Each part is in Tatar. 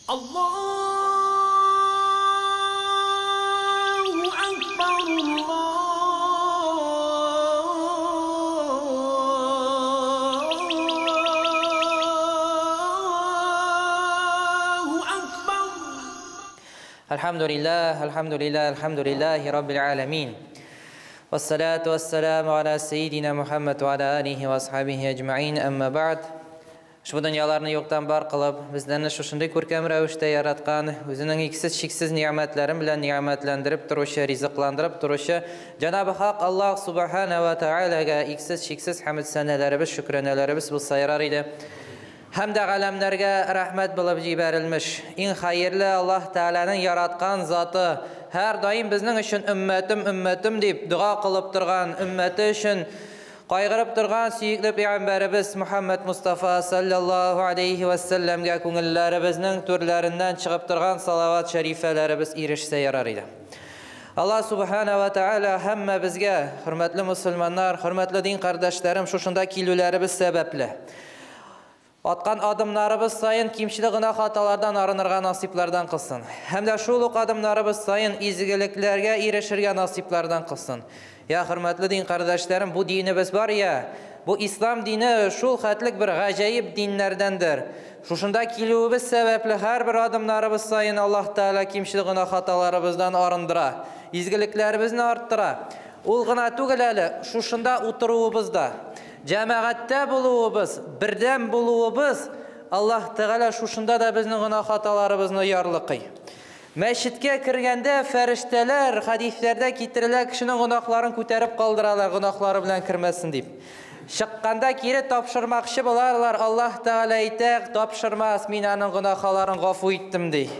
Allahu Akbar, Allahu Akbar. Elhamdülillah, elhamdülillah, elhamdülillahi Rabbil alemin. Vessalatu vesselamu ala seyyidina Muhammed ve ala alihi ve ashabihi ecma'in, amma ba'd. Şu dünyalarını yoktan bar qılıb, bizlərni şuşunday көркем rəvişdə yaratqan, özünün iksiz-şiksiz ni'mətlərin bilən ni'mətləndirib duruşu, rizqlandırıb duruşu, Cenab-ı Hak Allah subhanahu ve ta'alaga iksiz-şiksiz hamd sənələrimiz, şükrənələrimiz bu sayrar idi. Hem de alemlerge rahmet bulup ciberilmiş. En hayırlı Allah Teala'nın yaratkan zatı, her daim bizning için ümmetim deyip dua kılıp durgan, ümmeti için qaygırıp durgan suyukli Peygamberimiz Muhammed Mustafa sallallahu aleyhi ve sellem'ge ko'ngillerimizning türlerinden çıkıp durgan salavat şerifelerimiz erişse yarar idi. Allah subhanahu ve Teala hemme bizge, hürmetli Müslümanlar, hürmetli din kardeşlerim, şuşunda kilülerimiz sebeple atkan adımlarımız sayın kimçilik günah hatalardan arınırga nasiplerden kılsın. Hem de şuluk adımlarımız sayın izgiliklerge erişirge nasiplerden kılsın. Ya hürmetli din kardeşlerim, bu dinimiz var ya, bu İslam dini şul hatlik bir gacayip dinlerdendir. Şuşunda kilübüz sebeple her bir adımlarımız sayın Allah Teala kimçilik günah hatalarımızdan arındıra, izgiliklerimizni arttıra. Ol gına tugileli şuşunda oturuğumuzda, cemaatda buluğumuz, birden buluğumuz, Allah Teala şuşunda da bizning günah hatalarımızını yarlıqı. Meşitke kirgende ferişteler, hadislerde kitiriler kişinin günahlarını көтеріп kaldıralar, günahları bilen kirmesin deyip. Şıkkanda kiri tapşırmakşı bularlar, Allah Teala itek tapşırmaz, minanın günahlarını gafu ettim dey.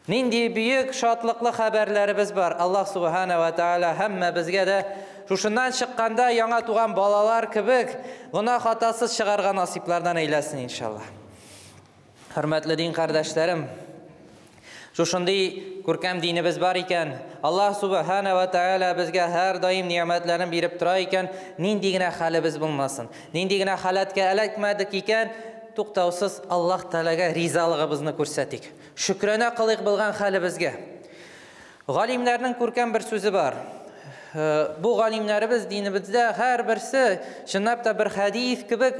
Nindi büyük şatlıklı haberlerimiz var. Allah subhanahu ve Teala hemme bizge de şuşundan çıkkanda yana tuğan balalar kibik günah hatasız çıkargan nasiplerden eylesin inşallah. Hürmetli din kardeşlerim, şuşunday көркем dinimiz var iken, Allah subhanahu ve Teala bizge her daim nimetlerini berip tura iken, nindigine halimiz bulmasın. Nindigine halatga elakmadik iken, to'xtavsiz Allah Teala'ga rizalığımızını ko'rsatik. Şükrana qilib bilgan halimizga. Galimlarning көркем bir so'zi var. Bu galimlarimiz dinimizde her birisi şunlab da bir hadis gibi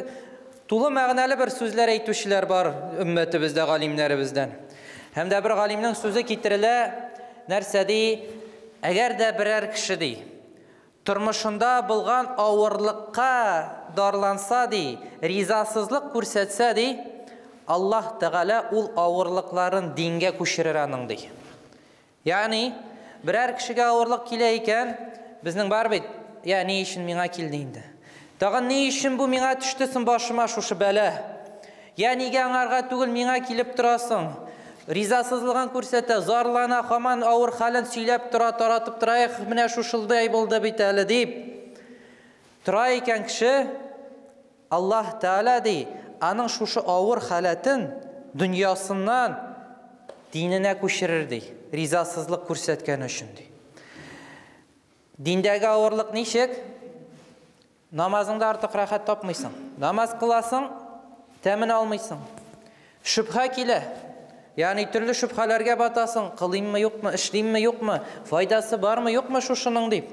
to'liq ma'nali bir so'zlar aytuvchilar bor ummatimizda galimlarimizdan. Hem de bir galimning so'zi keltiriladi, narsadi agar da biror kishi dey turmushunda bo'lgan og'irlikqa darlansa dey, rizasızlık ko'rsatsa dey, Allah Teala ul ağırlıkların dinge ko'shirar aning dey. Yani biror kishiga ağırlık keleyken bizning bar bit, ya ne işin menga keldi endi? Tag'in ne işin bu menga tushdisin boshima shu bala? Ya nega anarga tugul menga kelib turasın? Rizasızlığın ko'rsata, zorlana, haman ağır halin söylep tura, taratıp turayıq, mine şu şılday buldu bitali deyip turayken kişi Allah Teala dey, anın şu ağır halatin dünyasından dinine ko'shirar dey, rizasızlık ko'rsatgan üçün dey. Dindagi ağırlık nişik? Namazında artık rahat tapmaysın. Namaz kılasın, temin almaysın. Şübha kile. Yani türlü şüphalarga batasın, kılayım mı yok mu, işleyim mi yok mu, faydası var mı yok mu şuşunun deyip.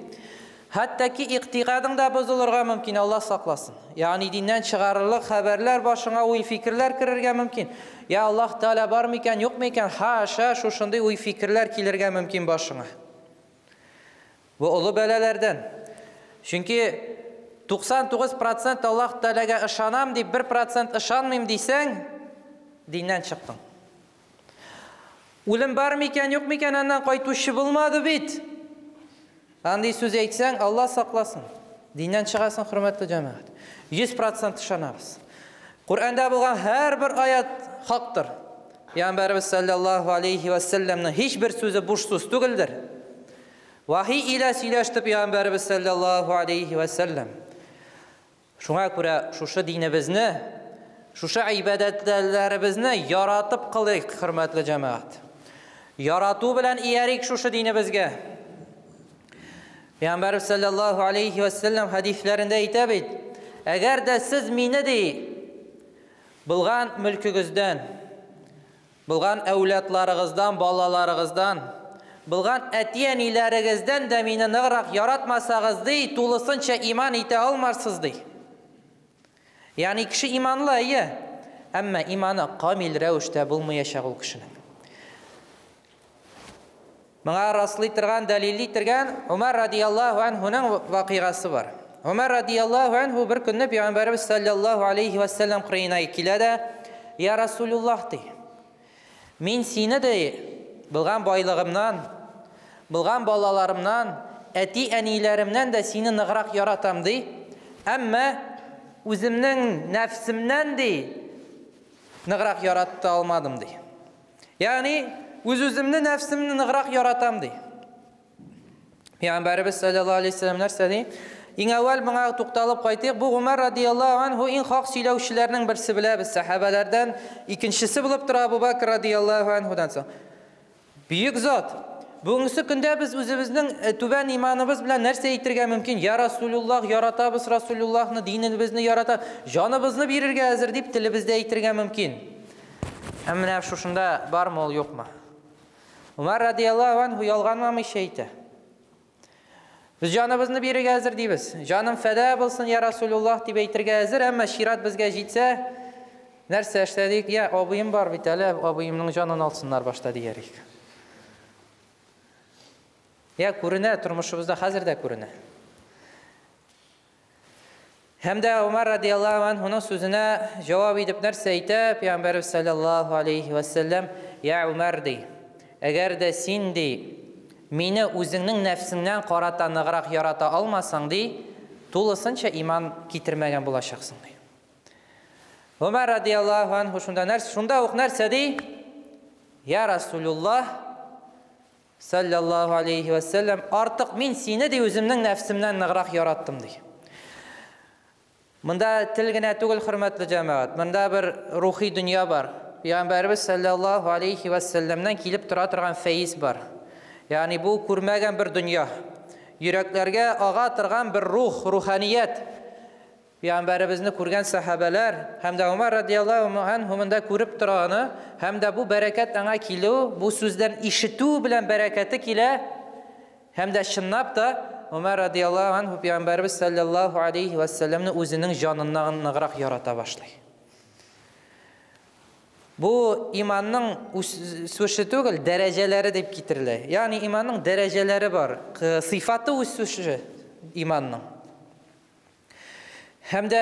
Hatta ki iktiqadın da bozulurga mümkün, Allah saklasın. Yani dinden çıkarırlık haberler başına uy fikirler kirerge mümkün. Ya Allah Teala var mı iken yok mu iken, haşa şuşunday uy fikirler kilirge mümkün başına. Bu ulu belalardan. Çünkü 99% Allah Teala'ga ışanam deyip 1% ışanmayım deysen, dinden çıktın. Ölüm var mı iken yok mu iken ondan qaytuşu bulmadı bit. Anday söz aytsan Allah saklasın. Dinden çıkasın hürmetli cemaat. 100% ışanabız. Kur'an'da bulgan her bir ayet haktır. Peygamberimiz sallallahu aleyhi ve sellem'nin hiçbir sözü boş söz değildir. Vahiy ile söyleşti Peygamberimiz sallallahu aleyhi ve sellem. Şuna göre şu dinimizni, şu ibadetlerimizni yaratıp kılıyık hürmetli cemaat. Yaratu bilen iyerik şu dinimizge. Peygamberimiz sallallahu aleyhi ve sellem hadislerinde hitap et. Eğer de siz meni dey, bilgan mülkügüzden, Булган әүлатларыгыздан, балаларыгыздан, булган әти-әниләрегездән дә мине ныграк яратмасагыз ди, тулысынча иман итә алмарсыз ди. Ягъни кеше иманлы, әмма иманы камил рәвештә булмаячак ул кешенең. Моңа раслый торган, дәлилли торган Умар радияллаһу анһуның вакыйгасы бар. Умар радияллаһу анһу бер көнне Пәйгамбәрбез саллаллаһу алейхи ва саллям кырыена килә дә: "Я Расулуллаһ" ди. "Мин сине дә булган байлыгымнан, булган балаларымнан, әти-әниләремнән дә сине ныграк яратам" ди. "Әмма үземнең нәфсемнән ди ныграк ярата алмадым" ди. Ягъни үземне нәфсемне ныграк яратам ди. Пәйгамбәрбез саллаллаһу алейхи ва саллям нәрсә ди? Иң әүвәл моңа тукталып кайтыйк. Бу Умар радияллаһу анһу иң хак сөйләүчеләрнең берсе беләбез, сахабалардан. Икенчесе булып тора Абу Бакр радияллаһу анһудан соң. Бүйек зат. Бүгенге көндә без үзебезнең түбән иманыбыз белән нәрсә әйтергә мөмкин? Я Расулуллаһ, яратабыз Расулуллаһны, динебезне ярата, җаныбызны бирергә әзер дип телебездә әйтергә мөмкин. Әмма шушында бармы ул, юкмы? Умар радияллаһу анһу ялганмамыйча әйтә. Biz canımızını biri gəzir deyimiz. Canım fəda bulsun ya Rasulullah deyib eytirgə əzir. Əmmə şirat bizgə jitsə, nərsə əşlədik, ya abıyım var bitələ, abıyımın canını alsınlar başda deyirik. Ya көрінə, turmuşumuzda hazır da көрінə. Həm də Umar radiyallahu anh onun sözünə cavab edib nərsə eytə, Peyğəmbərimiz sallallahu aleyhi və səlləm, ya Umar dey, əgər də sin dey, meni o'zingning nafsingdan qarata nig'roq yarata olmasang dey, to'lisincha iymon keltirmagan bo'lashaqsan dey. Umar radiyallohu anhu shunda o'q narsa dey, ya Rasululloh sallallohu alayhi va sallam, ortiq men seni dey o'zimning nafsimdan nig'roq yaratdim dey. Bunda tilgina tugul hurmatli jamoat, bunda bir ruhiy dunyo bor. Peygamberimiz sallallohu alayhi va sallamdan kelib turgan feyiz bor. Yani bu ko'rmagan bir dunyo. Yuraklarga og'a turgan bir ruhaniyat. Peygamberimizni ko'rgan sahabalar hamda Umar radhiyallohu anhu bunda ko'rib turgani, hamda bu barakat anga kelu, bu so'zlarni eshituv bilan barakati kela, hamda shinnab da Umar radhiyallohu anhu Peygamberimiz sallallohu alayhi va sallamni o'zining jonidan nig'roq yarata boshlaydi. Bu imanның үсеше түгел, дәрәҗәләре дип китерелә. Ягъни иманның дәрәҗәләре бар, сыйфаты үсеше иманның. Һәм дә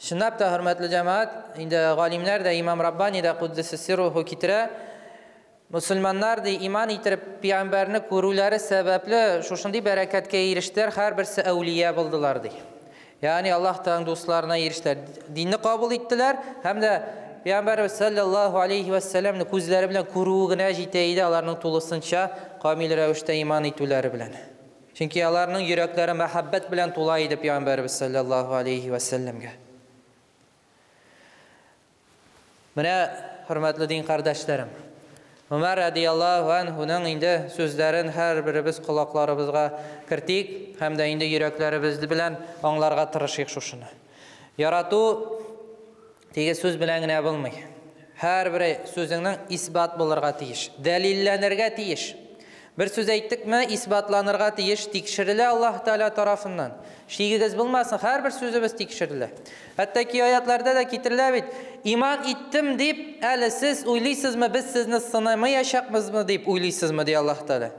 шунап та хөрмәтле җәмәгать, инде галимнәр дә Имам Раббани да куддәсе сирруху китерә, мусламаннар да иман итеп пәйгамбәрне күрүләре сәбәпле шушындый бәрәкәткә ирештер, һәрберсе әүлия булдылар ди. Ягъни Аллаһ Тәгалә дусларына ирештер, динне кабул иттеләр, һәм дә Peygamberimiz sallallahu aleyhi ve sellem'nin күзләре белән күрүе генә җитә иде, аларның тулысынча камил рәвештә иман итүләре белән. Чөнки аларның йөрәкләре мәхәббәт белән тула иде Пeygamberimiz sallallahu aleyhi ve sellem'гә. Менә хөрмәтле дин кардәшләрем, Умар радияллаһу анһуның инде сүзләрен һәрберебез кулакларыбызга кертик, һәм дә инде йөрәкләребез белән аңларга тырышыйк шушыны. Ярату Теге söz белән генә булмый. Һәр бер сүзеңнең исбат булырга тиеш, дәлилләнергә тиеш. Бер сүз әйттекме, исбатланырга тиеш, тикшерелә Аллаһ Тәгалә тарафыннан. Шигегез булмасын, һәр бер сүзебез тикшерелә. Хәтта ки аятларда да китерелә бит, иман иттем дип, әле сез уйлыйсызмы, без сезне сынамаячакбызмы дип уйлыйсызмы ди Аллаһ Тәгалә.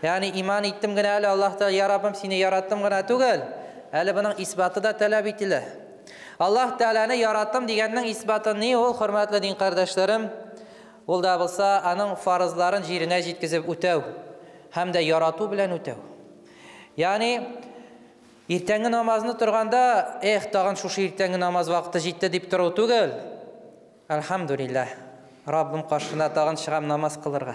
Ягъни иман иттем генә әле Аллаһ Тәгалә, я Раббым, сине яраттым гына түгел, әле буның исбаты да таләп ителә. Allah Teala'ны yarattım degənin isbatı ne ol, hörmətli din qardaşlarım? Ol da bulsa, anın farzların jirinə jitkizib ötəv, həm də yaratu bilən ötəv. Yani, ertəngi namazını turğanda, tağın şuşu ertəngi namaz vaxtı jitdi deyib turu tügəl. Elhamdülillah, Rabbim qarşına tağın шығам namaz qılırğa.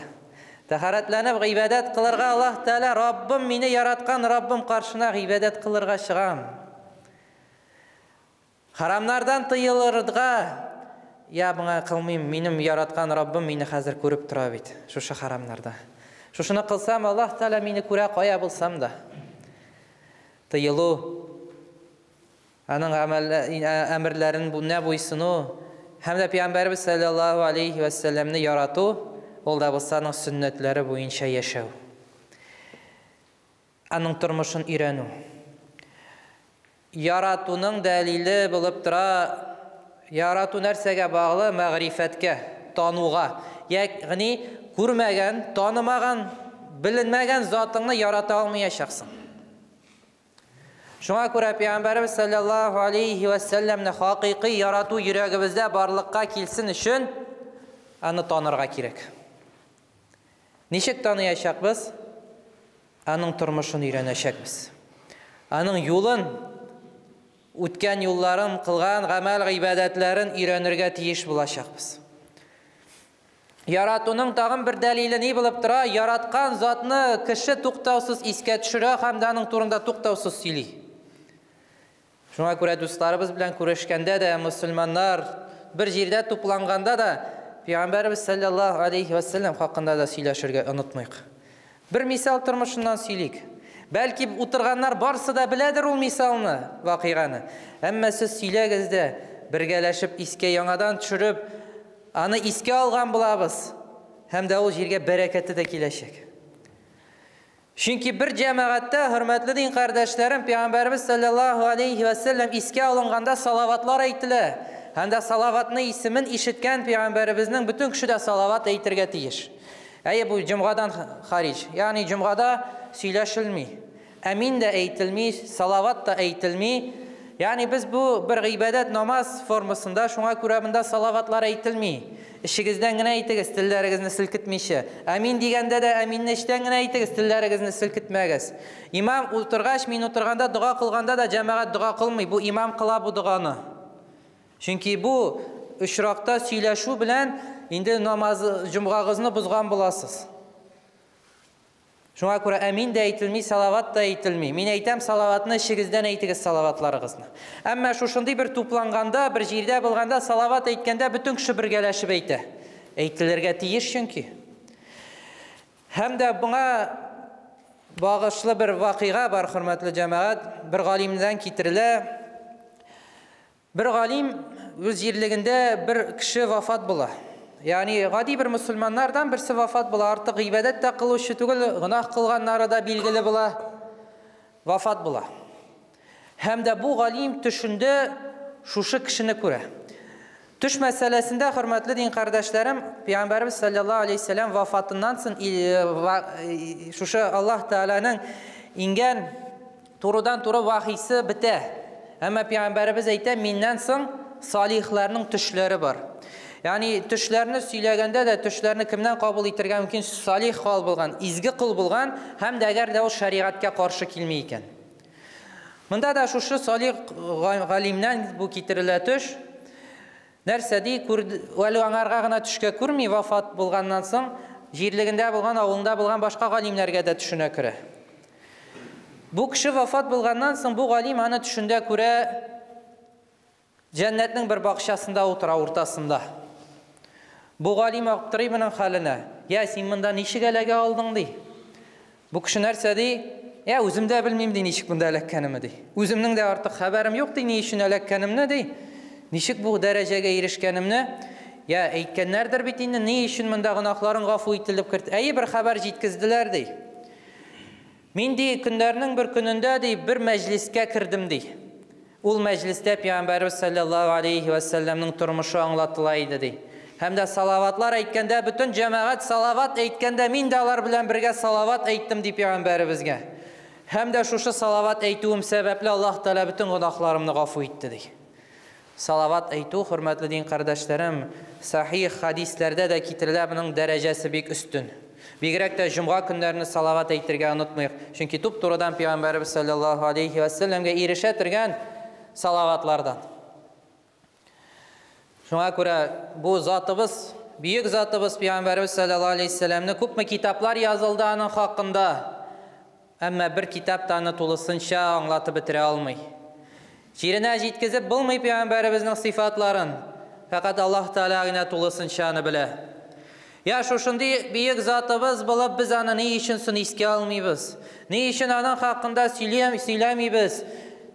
Təxarətlənib ғibadət qılırğa Allah Teala, Rabbim meni yaratqan, Rabbim qarşına ғibadət qılırğa шығам. Haramlardan tıyılırdığa, ya buna kılmayayım, benim yaratkan Rabbim beni hazır görüp dura bit. Şuşu haramlarda. Şuşunu kılsam Allah Teala beni köre koya bulsam da. Tıyılı, onun emirlerin ne boysunu, Hem de Peygamberimiz sallallahu aleyhi ve sellemni yaratу, ol da bulsanın sünnetleri boyunca yaşau. Anın turmuşun irenu. Yaratunun delili bulup tura, yaratu nersege bağlı mağrifetke, tanuğa. Yani görmegen, tanımagan, bilinmegen zatını yarata almayacaksın. Şuna göre Peygamberimiz sallallahu aleyhi ve sellem'ne hakiki yaratu yüreğimizde barlıkka kilsin için onu tanırga gerek. Nişik tanıyacak biz? Onun turmuşunu öğrenecek biz. Onun yolun, ötken yolların, kılgan amel ibadetlerin öğrenirge tiyiş bulacak biz. Yaratunun tağın bir delili ne bilip tura? Yaratkan zatını kişi tuktavsız iske düşürüyor, hem de onun turunda tuktavsız sili. Şuna göre dostlarımız bilen görüşkende de, Müslümanlar bir yerde toplanganda da Peygamberimiz sallallahu aleyhi ve sellem hakkında da söyleşirge unutmayık. Bir misal turmuşundan söyleyik. Belki oturganlar barsı da biledir o misalını, vakıganı. Ama siz söyleyinizde birgeleşip iske yanadan düşürüp onu iske algan bulabız. Hem de o yerge bereketi de kileşek. Çünkü bir cemaatте, hürmetli din kardeşlerim, Peygamberimiz sallallahu aleyhi ve sellem iske alınğanda salavatlar aytile. Hem de salavatını ismin işitken Peygamberimizin bütün kişi de salavat aytırga tiyiş. Bu cumgadan hariç. Yani cumgada söyleşilmi. Emin de aytılmi, salavat da aytılmi. Yani biz bu bir ibadet namaz formasında şuna göre bunda salavatlar aytılmi. İşinizden gene aytınız, dillerinizni silkitmişi. Amin degende de aminni işten gene aytınız, dillerinizni silkitmegiz. İmam oturgaç, min oturganda dua kılganda da cemaat dua kılmay. Bu imam kıla bu duanı. Çünkü bu işrakta söyleşu bilen indi namazı, cumgağızını buzgan bulasız. Şuna göre emin de aytılmi, salavat da aytılmi. Min aytam salavatını işinizden aytınız salavatlarınızını. Ama şuşunday bir toplanganda, bir yerde bulganda salavat aytkanda bütün kişi birgeleşip aytı. Aytılırga tiyiş çünkü. Hem de buna bağışlı bir vakıga var hürmetli cemaat. Bir galimden getirile. Bir galim öz yerliginde bir kişi vafat bula. Yani gadi bir Müslümanlardan birisi vafat bula. Artık ibadet de kılışı tügül, günah kılganları da bilgili bula. Vafat bula. Hem de bu galim düşündü şuşu kişini küre. Tuş meselesinde hürmetli din kardeşlerim, Peygamberimiz sallallahu aleyhi ve sellem vafatından sonra şuşu Allah Teala'nın ingen turudan turu vahiysi bite. Ama Peygamberimiz ayta mindən soň salihlerinin tüşleri var. Yani tüşlerini söylegende de tüşlerini kimden kabul etirgen mümkün? Salih kıl bulgan, izgi kıl bulgan, hem de eğer de o şeriatga karşı kilmeyken. Bunda da şuşu salih galimden bu kitirile tuş. Nerse dey, öyle anarga gına tüşke kurmi vafat bulgandan soň, jirliginde bulgan, avulunda bulgan başka galimlerge de tüşüne küre. Bu kişi vafat bulgandan soň bu galim ana tüşünde küre cennetin bir bakşasında otura ortasında. Bu galim aktırı bunun haline. Ya sen bundan nişik elege aldın dey. Bu kişi nerse dey, ya özüm de bilmeyim dey nişik bunda elekkenimi dey. Özümün de artık haberim yok dey nişin elekkenimni dey. Nişik bu derecege erişkenimni. Ya eytkenlerdir bitinde ne işin bunda günahların gafu itilip kirdi. Eyi bir haber jitkizdiler dey. Men dey günlerinin bir gününde dey bir mecliske kirdim dey. Ul mecliste Peygamberimiz sallallahu aleyhi ve sellem'nin turmuşu anlatılaydı dey. Hem de salavatlar aytkanda bütün cemaat salavat aytkanda men de alar bilen birge salavat aytdım dey Peygamberimizge. Hem de şuşu salavat aytuum sebeple Allah Teala bütün günahlarımni gafu etdi dey. Salavat aytu hürmetli din kardeşlerim, sahih hadislerde de kitiriler bunun derecesi büyük üstün. Bigrek de cumga günlerini salavat aytırga unutmayık. Çünkü tupturudan Peygamberimiz sallallahu aleyhi ve sellem'ge erişetirgen salavatlardan. Şuna göre bu zatımız, büyük zatımız Peygamberimiz sallallahu aleyhi ve sellem'ne köpme kitaplar yazıldı onun hakkında. Ama bir kitap tanıtılısınca anlatıp bitire almay. Jirine jitkizip bilmey Peygamberimizin sıfatların. Fakat Allah Teala yine tulasınca bile. Ya şuşundi büyük zatımız bulup biz onu ne işinsin iske almayız. Ne işin onun hakkında söylemeyiz.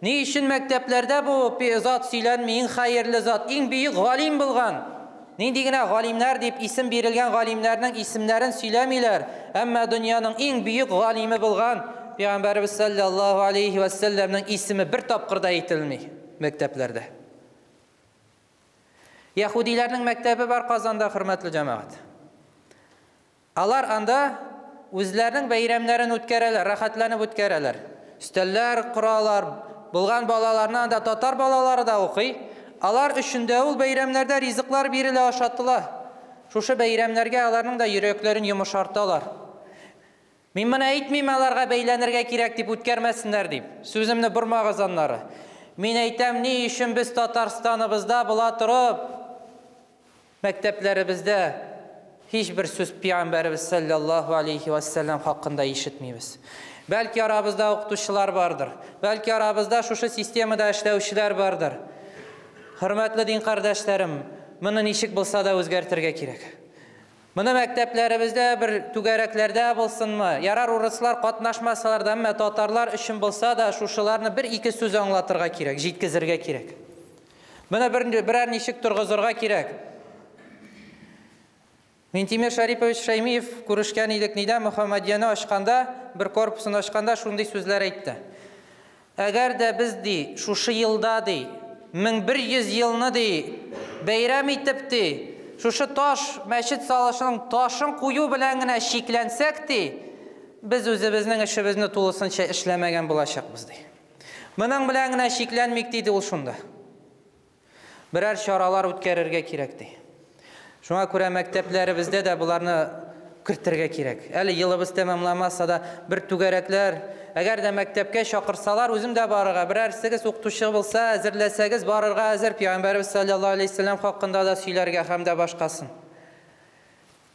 Ни өчен мәктәпләрдә бу зат сөйләнми, иң хәерле зат, иң бөек галим булган. Нинди генә галимнәр дип исем бирелгән галимнәрнең исемнәрен сөйләмиләр. Әмма дөньяның иң бөек галиме булган Пәйгамбәрбез саллаллаһу алейхи ва саллямның исеме бер тапкырда әйтелми мәктәпләрдә. Яһудиләрнең мәктәбе бар Казанда, хөрмәтле җәмәгать. Алар анда үзләренең бәйрәмнәрен үткәрәләр, рәхәтләнеп үткәрәләр. Өстәлләр коралар, булган балаларны да татар балалары да укый. Алар өчен дә ул бәйрәмнәрдә ризыклар бирелә, ашатыла. Шушы бәйрәмнәргә аларның да йөрәкләрен йомшарталар. Мин моны әйтмим аларга бәйләнергә кирәк дип үткәрмәсеннәр дип. Сүземне бормагыз аннары. Мин әйтәм, ни өчен без Татарстаныбызда була торып мәктәпләребездә һичбер сүз Пәйгамбәрбез саллаллаһу алейхи ва саллям хакында ишетмибез. Бәлки арабызда укытучылар бардыр. Бәлки арабызда шушы системада эшләүчеләр бардыр. Хөрмәтле дин кардәшләрем, моны ничек булса да үзгәртергә кирәк. Моны мәктәпләребездә бер түгәрәкләрдә булсынмы, ярар урыслар катнашмасалар да, әмма татарлар өчен булса да шушыларны бер-ике сүз аңлатырга кирәк, җиткезергә кирәк. Моны берәр ничек торгызырга кирәк. Минтимир Шарипович Шаймиев күрешкән идек нидә Мөхәммәдияне ачканда, бер корпусын ачканда шундый сүзләр әйтте. Әгәр дә без ди шушы елда ди 1100 елны ди бәйрәм итеп ди шушы таш мәчет салышының ташын кую белән генә шикләнсәк ди, без үзебезнең эшебезне тулысынча эшләмәгән булачакбыз ди. Моның белән генә шикләнмик диде ул шунда. Берәр чаралар үткәрергә кирәк ди. Шуңа күрә мәктәпләребездә дә буларны кертергә кирәк. Әле елыбыз тәмамламаса да бер түгәрәкләр, әгәр дә мәктәпкә чакырсалар, үзем дә барырга, берәрсегез укытучы булса, әзерләсәгез барырга әзер, Пәйгамбәрбез саллаллаһу алейхи ва саллям хакында да сөйләргә һәм дә башкасын.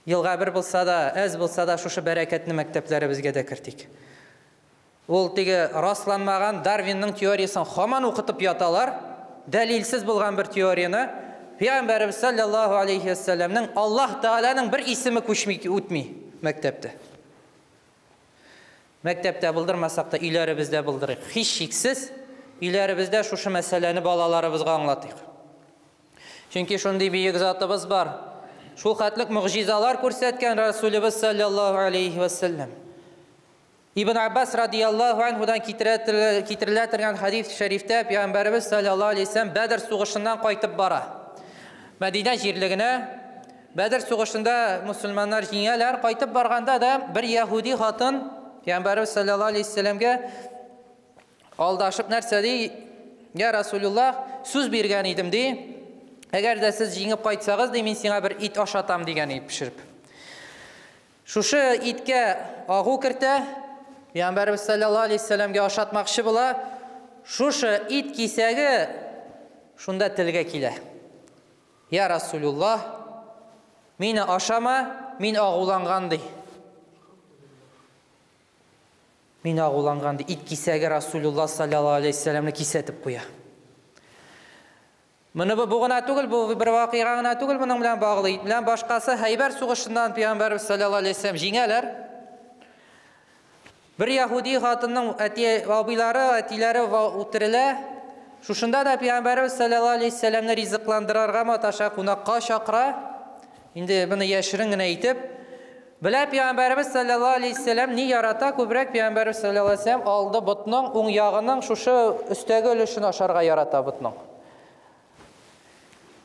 Елга бер булса да, әз булса да шушы бәрәкәтне мәктәпләребезгә дә кертик. Ул теге расланмаган Дарвинның теориясын һаман укытып яталар, дәлилсез булган бер теорияны. Пәйгамбәрбез саллаллаһу алейхи ва саллямның Аллаһ Тәгаланың бер исеме күчми үтми мәктәптә. Мәктәптә булдырмасак та өйләребездә булдырыйк. Һич шиксез өйләребездә шушы мәсьәләне балаларыбызга аңлатыйк. Чөнки шундый бөек затыбыз бар. Шул хәтлек мөгъҗизалар күрсәткән Расулыбыз саллаллаһу алейхи ва саллям. Ибн Аббас радиллаһу анһудан китерелә торган хадис шәрифтә Пәйгамбәрбез саллаллаһу алейхи ва саллям Бәдр сугышыннан кайтып бара. Мәдинә җирлегенә Бәдр сугышында мусульманнар җиңәләр, кайтып барганда да бер яһуди хатын Пәйгамбәрбез саллаллаһу алейхи ва саллямга алдашып нәрсә ди? Я Расулуллаһ, сүз биргән идем ди. Әгәр дә сез җиңеп кайтсагыз, ди, мин сиңа бер ит ашатам дигән ит пешереп. Шушы иткә агу кертә, Пәйгамбәрбез саллаллаһу алейхи ва саллямга ашатмакчы була. Шушы ит кисәге шунда телгә килә. Я Расулуллаһ, мине ашама, мин агуланган ди. Мин агуланган ди. Ит кисәге Расулуллаһ саллаллаһу алейхи ва саллямны кисәтеп куя. Моны бу гына түгел, бу бер вакыйга гына түгел, моның белән баглы. Ит белән башкасы Хайбар сугышыннан Пәйгамбәрбез саллаллаһу алейхи ва саллям җиңәләр. Бер яһуди хатынның абыйлары, әтиләре үтерелә. Шушында да Пәйгамбәрбез саллаллаһу алейхи ва саллямны ризыкландырырга маташа кунакка чакыра. Инде моны яшерен генә әйтеп, белә Пәйгамбәрбез саллаллаһу алейхи ва саллям ни ярата, күбрәк Пәйгамбәрбез саллаллаһу алейхи ва саллям алды ботның уң ягының шушы өстәге өлешен ашарга ярата ботның.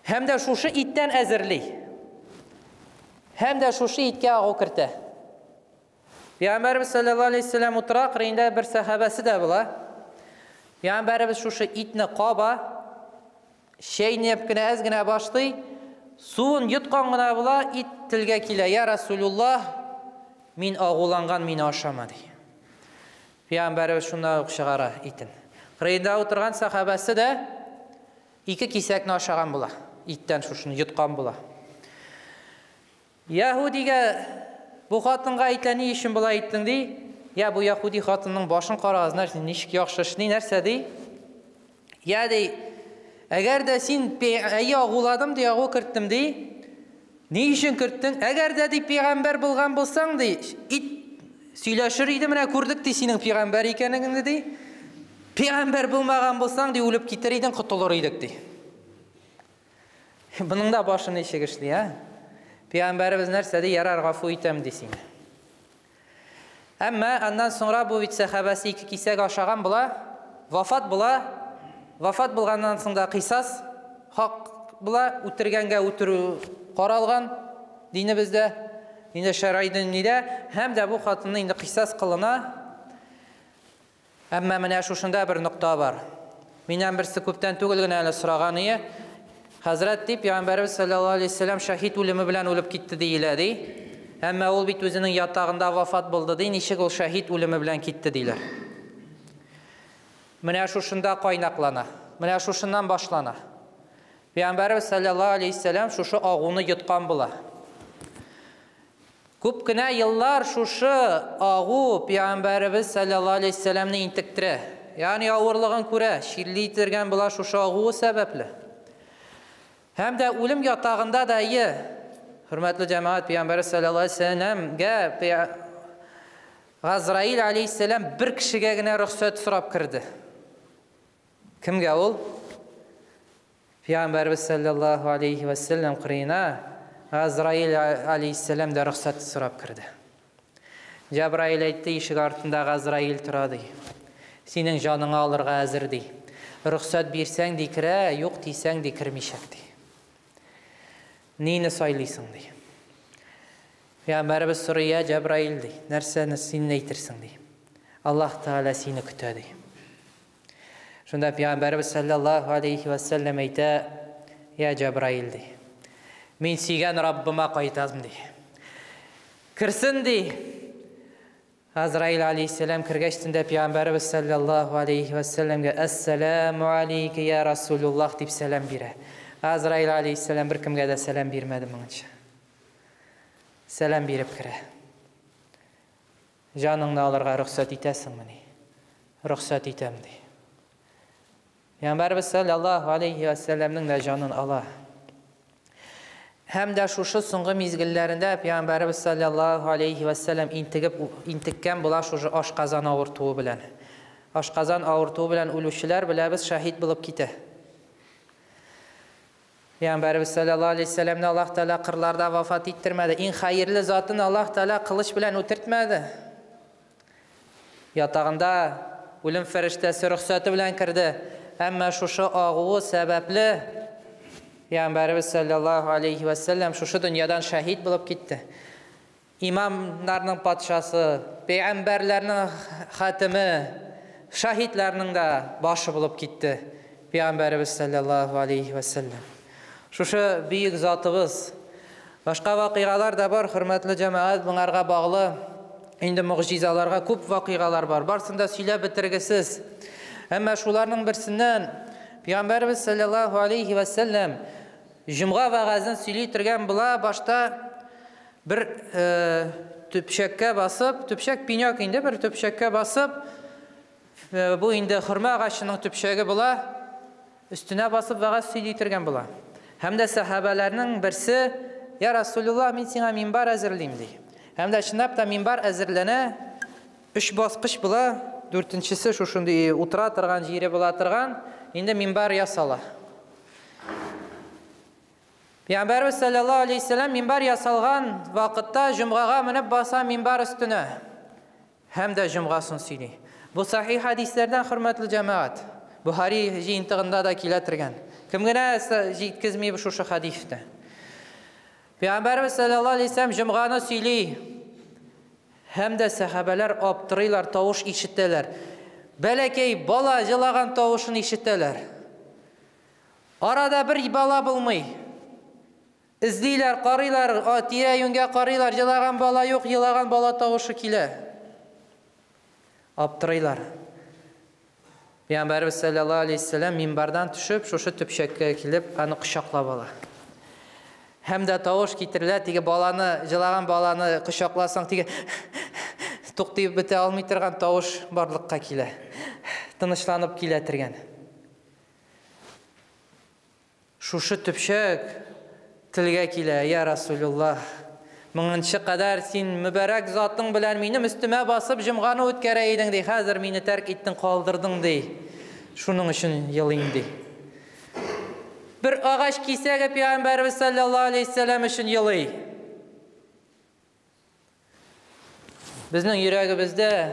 Һәм дә шушы иттән әзерли. Һәм дә шушы иткә агу кертә. Пәйгамбәрбез саллаллаһу алейхи ва саллям утыра, кырыенда бер сахабасы да була. Пәйгамбәрбез шушы итне каба, шәйнәп кенә әз генә башлый, суын йоткан гына була, ит телгә килә. Я Расулуллаһ, мин агуланган, мин ашама ди. Пәйгамбәрбез шунда ук чыгара итен. Кырыенда утырган сахабасы да ике кисәкне ашаган була. Иттән шушыны йоткан була. Яһудигә бу хатынга әйтә, ни өчен була әйттең ди? Я бу яһуди хатынның башын карагыз, ничек яхшы эшли, нәрсә ди? Я ди, әгәр дә син агуладым ди, агу керттем ди. Ни өчен керттең? Әгәр дә ди пәйгамбәр булган булсаң ди, ит сөйләшер иде, менә күрдек ди синең пәйгамбәр икәнлегеңне ди. Peygamber bulmagan bolsаң, ди, үлеп китер идең, котылыр идек, ди. Буның да башын ишек эшли, Peygamberimiz нәрсә ди, ярар гафу итәм дисин. Әмма аннан соңра бу бит сахабасы 2 кисәк ашаган була, вафат була. Вафат булганнан соң да кысас хак була, үтергәнгә үтерү каралган динебездә, инде шәргый динидә, һәм дә бу хатынны инде кысас кылына. Әмма менә шушында бер нокта бар. Миннән берсе күптән түгел генә әле сораган ие. Хәзрәт дип, Пәйгамбәрбез саллаллаһу алейһи ва саллям шәһид үлеме белән үлеп китте диелә, ди. Әмма ул бит үзенең ятагында вафат булды, ди. Ничек ул шәһид үлеме белән китте диләр. Менә шушында кайнаклана. Менә шушыннан башлана. Пәйгамбәрбез саллаллаһу алейһи ва саллям шушы агуны йоткан була. Күп кенә еллар шушы агу Пәйгамбәрбез саллаллаһу алейһи ва саллямны интектерә. Ягъни авырлыгын күрә, ширли тергән була шушы агу сәбәпле. Һәм дә үлем ятагында да hürmetli cemaat Peygamber sallallahu aleyhi ve sellem'ge Azrail aleyhisselam bir kişiye gene ruhsat sorap kirdi. Kimge ol? Peygamber sallallahu aleyhi ve sellem qirina Azrail aleyhisselam da ruhsat sorap kirdi. Cebrail aytdı, ишек артында Azrail turadi. Senin canını alırga hazır di. Ruhsat bersen di kire, yok diysen di kirmeyecek di. Neyini saylıysın di. Peygamberimiz soruya Cebrail di. Nerseni sen neytirsin di. Allah Teala seni kütü di. Şunda Peygamberimiz sallallahu aleyhi ve sellem ayta, ya Cebrail di. Men sigen Rabbime kaytazım di. Kirsin di. Azrail aleyhisselam kirgeçtinde Peygamberimiz sallallahu aleyhi ve sellem'ge Esselamu aleyke ya Resulullah deyip selam bire. Azrail aleyhisselam bir kimge de selam birmedi mınca. Selam birip kire. Canını alırga ruhsat itesin mini. Ruhsat item di. Peygamberimiz sallallahu aleyhi ve sellem'nin de canını ala. Hem de şuşu soňgy mizgillerinde Peygamberimiz sallallahu aleyhi ve sellem intikken bula şuşu aşqazan ağırtığı bilen. Aşqazan ağırtığı bilen ölüşçüler bile biz şahit bulup kite. Peygamberimiz sallallahu aleyhi ve sellem'ni Allah Teala kırlarda vafat ettirmedi. En hayırlı zatını Allah Teala kılıç bilen ötürtmedi. Yatağında ölüm feriştesi ruhsatı bilen kirdi. Ama şuşu ağığı sebepli Peygamberimiz sallallahu aleyhi ve sellem şu dünyadan şahit bulup gitti. İmamlarının padşası, peygamberlerinin hatimi, şahitlerinin de başı bulup gitti. Peygamberimiz sallallahu aleyhi ve sellem. Şu büyük zatımız. Başka vakigalar da var, hürmetli cemaat, bunlarga bağlı. Indi mucizalarga köp vakigalar var. Barsında söyle bitirgisiz. Ama şularının birsinden Peygamberimiz sallallahu aleyhi ve sellem Cumğa vağazın söyleytirgen bula başta bir tüpşekke basıp, tüpşek pinyak indi bir tüpşekke basıp bu indi hurma ağaçının tüpşeği bula üstüne basıp vağaz söyleytirgen bula. Hem de sahabelerinin birisi ya Resulullah men sana minbar hazırlayayım diye. Hem de şınap da minbar hazırlana 3 basqış bula, 4-nchisi şuşunday o'tira turgan yeri bula turgan, endi minbar yasala. Peygamberimiz sallallahu aleyhi ve sellem minbar yasalgan vaqtda Cumgaga minib basa minbar üstüne. Hem de Cumgasını söyley. Bu sahih hadislerden hürmetli cemaat. Buhari jeyintig'inde da keltirgan. Kimgina yetkizmay şu hadisda. Peygamberimiz sallallahu aleyhi ve sellem Cumgani söyley. Hem de sahabeler aptırıylar, tavuş işittiler. Belekey bala jılagan tavuşunu işittiler. Arada bir bala bulmay. İzleyler, qarıylar, tire yönge qarıylar, jılagan bala yok, jılagan bala tavuşu kile. Aptırıylar. Peygamberimiz sallallahu aleyhi ve sellem minbardan düşüp, şu tüpşekке kilip, anı qışaqlab ala. Hem de tavuş getirirler, tege balanı, jılagan balanı qışaqlasan, tege to'xtayib bite almay turgan tavuş barlıqqa kile. Tinchlanib kelatirgan. Şuşu tüpşek tilga kile, ya Resulullah. Mınçı kadar sen mübarek zatın bilen menim üstüme basıp Cumgani o'tkara eding dey. Hazır meni terk ettin, qoldirding dey. Şunun için yılıyım dey. Bir ağaç kisege Peygamberimiz sallallahu aleyhi ve sellem için yılıyım. Bizning yuragimizda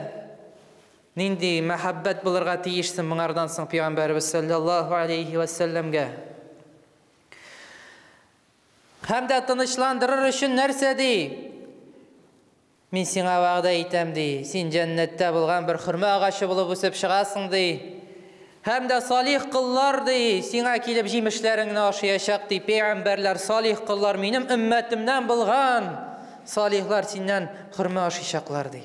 nindi muhabbat bulurga tiyishsin bunlardan so'ng Peygamberimiz sallallahu aleyhi ve sellemge. Hamda tinchlantirir uchun narsa dey. Men senga va'da aytam dey. Sen jannatda bo'lgan bir xurmo ağachi bo'lib o'sib chiqasan dey. Hamda solih qullar dey. Senga kelib jimishlaringni oshiyashaq dey. Peygamberlar solih qullar mening ummatimdan bo'lgan. Salihlar senden hırma aşışaklar dey.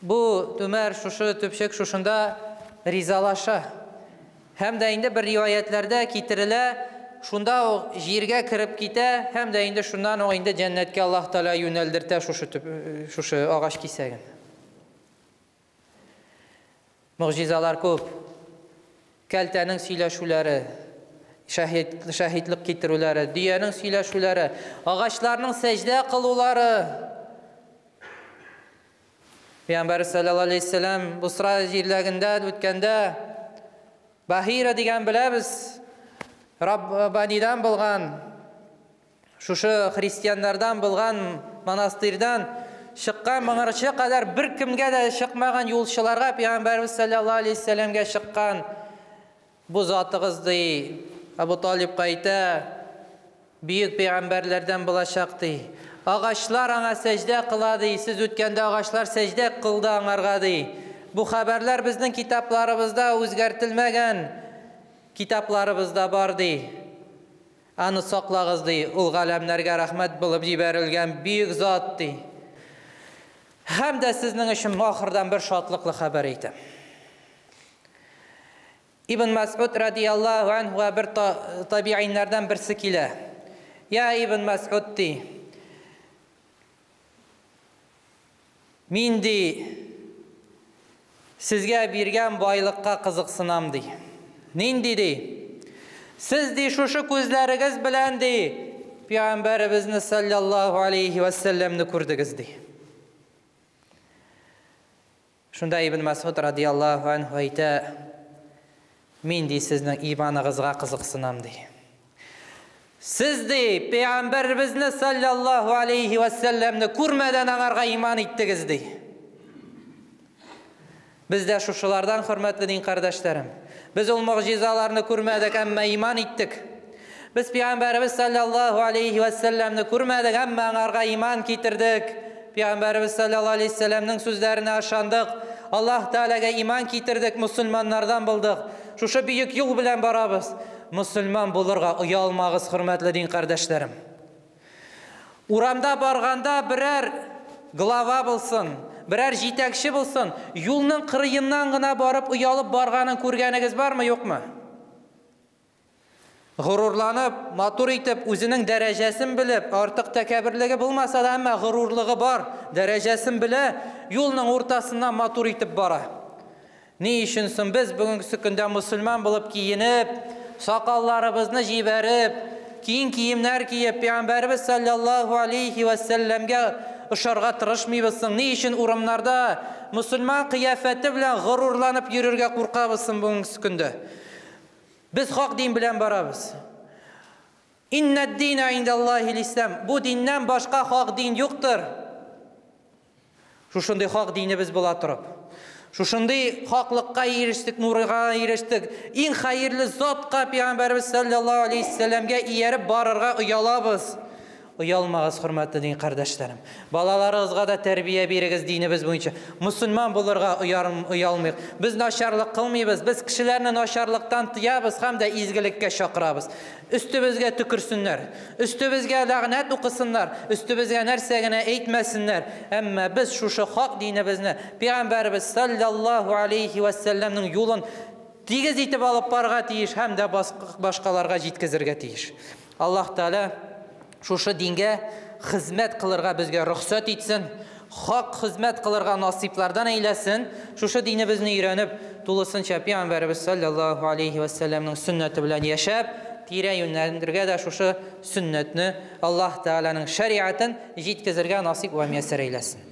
Bu Ömer şuşu tüpşek şuşunda rizalaşa. Hem de indi bir rivayetlerde kitirile şunda o jirge kirip gite hem de indi şundan o indi cennetke Allah Teala yöneldirte şuşu ağaç kisegin. Mucizalar köp. Keltenin söyleşuları, şahitlik getirüleri, diyenin söyleşuleri, ağaçlarının secde kılıları. Peygamber sallallahu aleyhi ve sellem bu sıra jirlerinde ötkende Bahira diyen bilemiz. Rabbani'den bulgan, şuşu Hristiyanlardan bulgan manastırdan çıkan mağarıça kadar bir kimge de çıkmagan yolçularga Peygamberimiz sallallahu aleyhi ve sellemge çıkan bu zatığız dey. Abu Talib qayta büyük peygamberlerden bulaşaq dey. Ağaçlar ana secde kıladı. Siz ötkende ağaçlar secde kıldı anarga dey. Bu haberler bizning kitaplarımızda özgertilmegen kitaplarımızda var dey. Anı saklağız dey. Ul galemlerge rahmet bulup jiberilgen büyük zat dey. Hem de sizning için ahırdan bir şatlıklı haber eytem. İbn Mas'ud radiyallahu anhu bir tabi'inlerden birisi kile. Ya İbn Mas'ud dey. Men dey sizge bergen boyliqqa qiziqsinam dey. Nindi dey. Siz dey şuşu ko'zlarigiz bilan dey Peygamberimizni sallallahu aleyhi ve sellemni ko'rdigiz dey. Şunda İbn Mas'ud radiyallahu anhu ayta men dey sizning iymoningizga qiziqsinam dey. Siz dey Peygamberimizni sallallahu aleyhi ve sellemni ko'rmadan anarga iymon etdigiz dey. Biz de şuşulardan hürmetli din kardeşlerim. Biz o mucizalarını ko'rmadik ama iman ettik. Biz Peygamberimiz sallallahu aleyhi ve sellemni ko'rmadik ama anarga iman getirdik. Peygamberimiz sallallahu aleyhi ve sellemnin sözlerine aşandık. Allah Teala'ga iman getirdik, Müslümanlardan bulduk. Şuşu büyük yol bilen barabız. Müslüman bulurga uyalmağız hürmetli din kardeşlerim. Uramda barganda birer glava bulsun, birer jitekşi bulsun, yolunun kırıyından gına barıp uyalıp barganın көргәнегез var mı yok mu? Gururlanıp, matur etip, özünün derecesini bilip, artık tekebirligi bulmasa da ama gururluğu var, derecesini bile, yolunun ortasından matur etip bara. Ne işinsin biz bugünkü günde Müslüman bulup giyinip, sakallarımızı jiberip, kiyin kiyimler giyip, Peygamberimiz sallallahu aleyhi ve sellemge ışarga tırışmaybısın. Ne için uğramlarda Müslüman kıyafeti bilen gururlanıp yürürge korkabısın bugünkü günde. Biz hak din bilen barabız. İnned dine indallahil İslam. Bu dinden başka hak din yoktur. Şuşunday hak dini biz bula turib. Şuşunday haklıkka eriştik, nurga eriştik. En hayırlı zatqa Peygamberimiz sallallahu aleyhi ve sellemge iyerip barırga uyalabız. Uyalmağız hürmetli din kardeşlerim. Balalarınızga da terbiye berigiz dinimiz boyunca. Müslüman bulurga uyalmayıq. Biz naşarlık kılmayız. Biz kişilerini naşarlıktan tıyabız hem de izgilikке şakırabız. Üstümüzge tükürsünler. Üstümüzge lağnet okusunlar. Üstümüzge nersegine eğitmesinler. Ama biz şu hak dinimizni Peygamberimiz sallallahu aleyhi ve sellem'nin yolun tigiz itip alıp barga tiyiş hem de başkalarga jitkizirge tiyiş. Allah Teala şuşu dinge hizmet kılırga bizge ruhsat etsin. Hak hizmet kılırga nasiplardan eylesin. Şuşu dini bizni öğrenip tulusunca Peygamberimiz sallallahu aleyhi ve sellem'nin sünneti bilen yaşap tire yönlendirge de şuşu sünnetini Allah Teala'nın şeriatın jitkizirge nasip ve müyesser eylesin.